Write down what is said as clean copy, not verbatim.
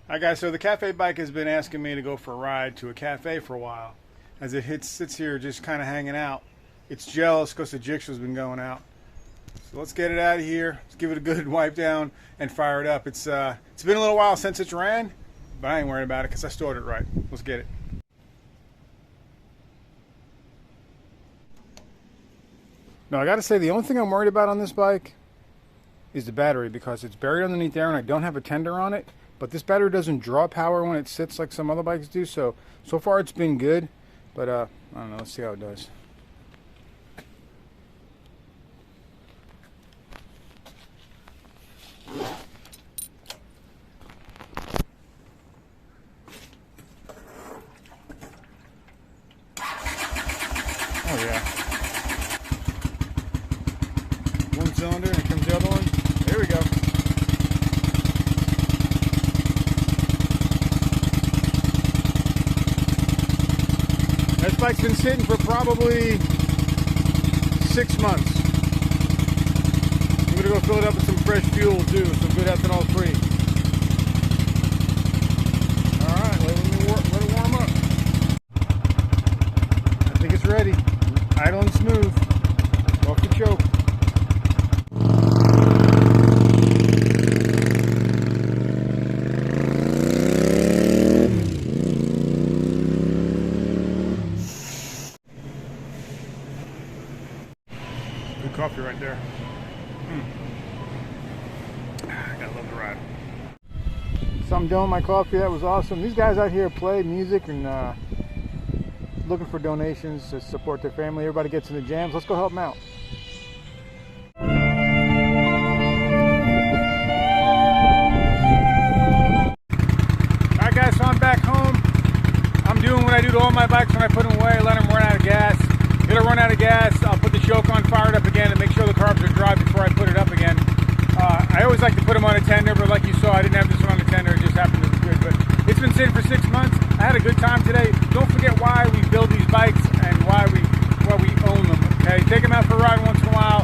Alright guys, so the Cafe bike has been asking me to go for a ride to a cafe for a while. As it sits here just kind of hanging out. It's jealous because the jigshaw's been going out. So let's get it out of here. Let's give it a good wipe down and fire it up. It's been a little while since it's ran, but I ain't worried about it because I stored it right. Let's get it. Now I gotta say, the only thing I'm worried about on this bike is the battery, because it's buried underneath there and I don't have a tender on it. But this battery doesn't draw power when it sits like some other bikes do. So far it's been good, but I don't know. Let's see how it does. Oh yeah. One cylinder and here comes the other one. There we go. This bike's been sitting for probably 6 months. I'm gonna go fill it up with some fresh fuel too, some good ethanol free. Alright, let it warm up. I think it's ready. Idle and smooth. Off the choke. Good coffee right there. I gotta love the ride. So I'm doing my coffee. That was awesome. These guys out here play music and looking for donations to support their family. Everybody gets in the jams. Let's go help them out. Alright guys, so I'm back home. I'm doing what I do to all my bikes when I put them away. Let them run out of gas. It'll run out of gas. I'll put the choke on, fire it up again, and make sure the carbs are dry before I put it up again. I always like to put them on a tender, but like you saw, I didn't have this one on a tender. It just happened to be good. But it's been sitting for 6 months. I had a good time today. Don't forget why we build these bikes and why we own them. Okay, take them out for a ride once in a while.